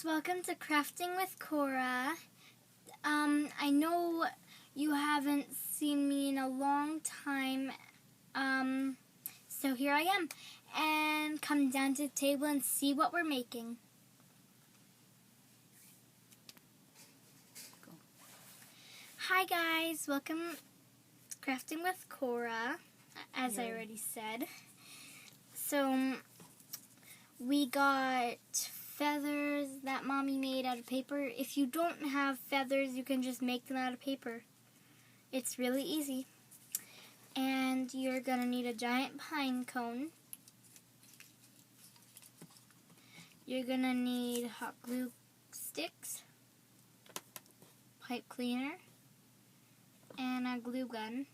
welcome to Crafting with Chora. I know you haven't seen me in a long time, so here I am. And come down to the table and see what we're making. Go. Hi guys, welcome to Crafting with Chora, as I already said. So, we got feathers that Mommy made out of paper. If you don't have feathers, you can just make them out of paper. It's really easy. And you're going to need a giant pine cone. You're going to need hot glue sticks, pipe cleaner, and a glue gun.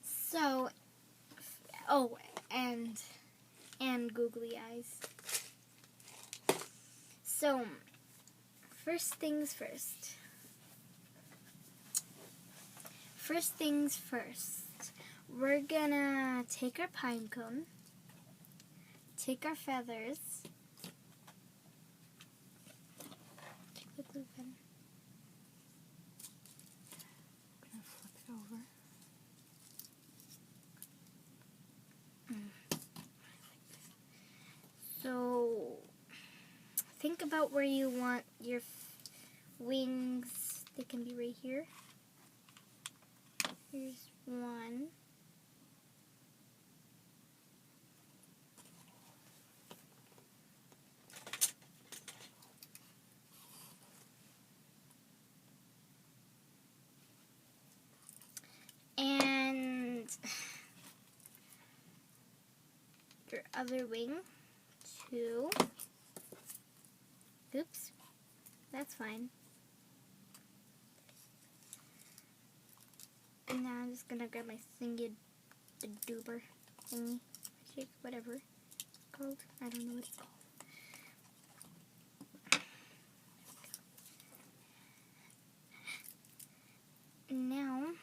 So, and googly eyes. So, first things first. We're gonna take our pine cone, take our feathers, take the glue gun. I'm gonna flip it over. So, think about where you want your wings. They can be right here. Here's one. And your other wing. Two. Oops, that's fine. And now I'm just gonna grab my thingy, the doober thingy, whatever it's called. I don't know what it's called. Now,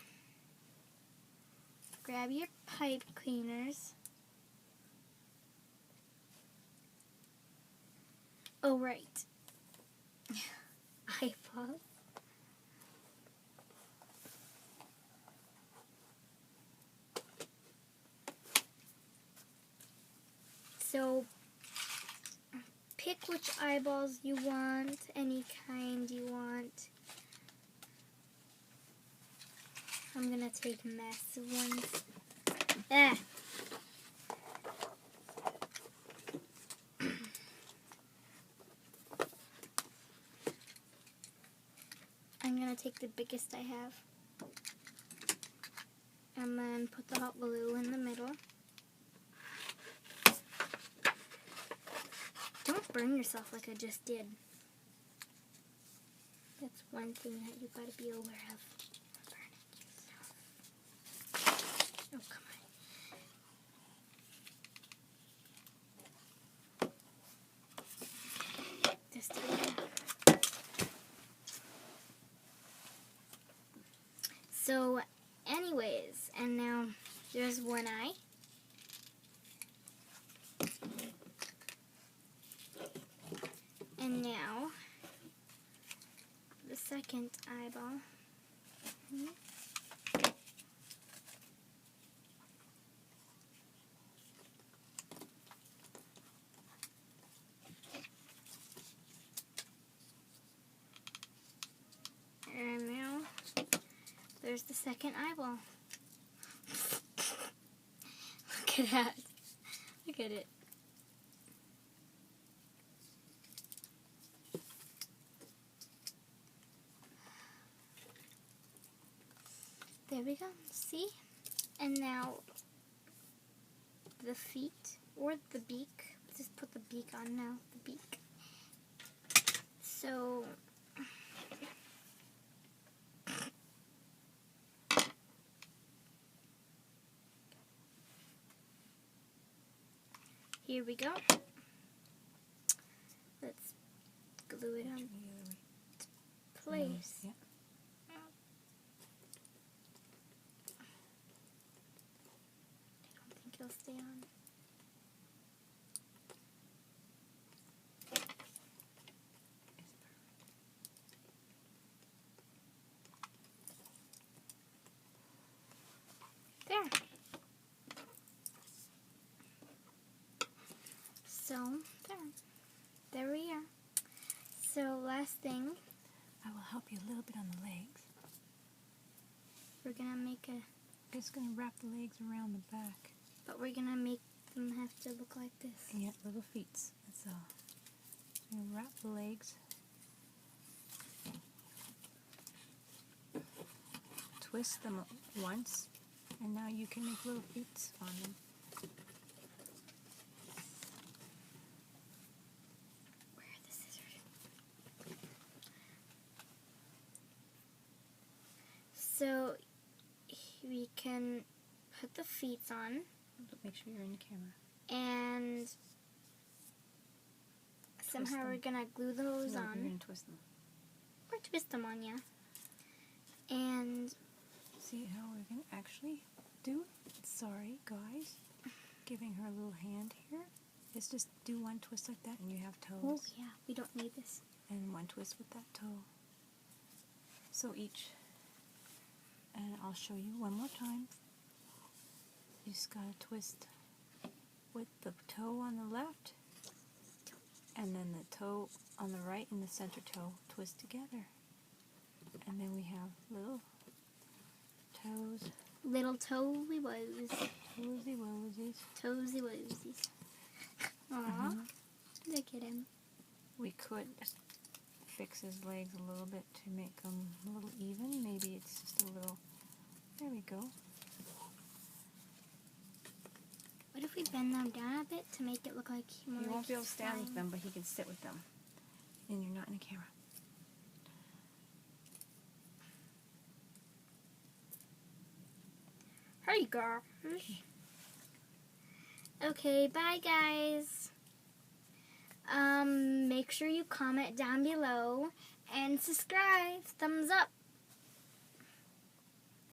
grab your pipe cleaners. Oh, right. Eyeballs. So, pick which eyeballs you want, any kind you want. I'm gonna take massive ones. Ah! I'm going to take the biggest I have and then put the hot glue in the middle. Don't burn yourself like I just did. That's one thing that you got to be aware of. Burning yourself. Oh, come on. This time. So, anyways, and now there's one eye. And now, the second eyeball. And now, there's the second eyeball. Look at that. Look at it. There we go. See? And now, the feet, or the beak. Let's just put the beak on now. The beak. So, here we go. Let's glue it on place. Yeah. I don't think it'll stay on. So, there we are. So, last thing, I will help you a little bit on the legs. we're gonna make Just gonna wrap the legs around the back. but we're gonna make them have to look like this. Yeah, little feet. That's all. So you wrap the legs. Twist them once, and now you can make little feet on them. Where are the scissors? So, we can put the feet on, Make sure you're in the camera. and somehow them. we're gonna glue those No, on. you're gonna twist them. Or twist them on, yeah. And See how we're gonna actually do it? Sorry, guys. Giving her a little hand here. Let's just do one twist like that, and you have toes. oh yeah, we don't need this. And one twist with that toe. So each, and I'll show you one more time. You just gotta twist with the toe on the left, and then the toe on the right and the center toe twist together. And then we have little toes, Little toesy woes. toesy woesies. Toesy woesies. Aw, look at him. We could fix his legs a little bit to make them a little even. Maybe it's just a little, there we go. What if we bend them down a bit to make it look like more You like won't be able to he's stand with flying? them, but he can sit with them. And you're not in the camera. Hey guys. Okay, bye guys. Make sure you comment down below and subscribe. Thumbs up.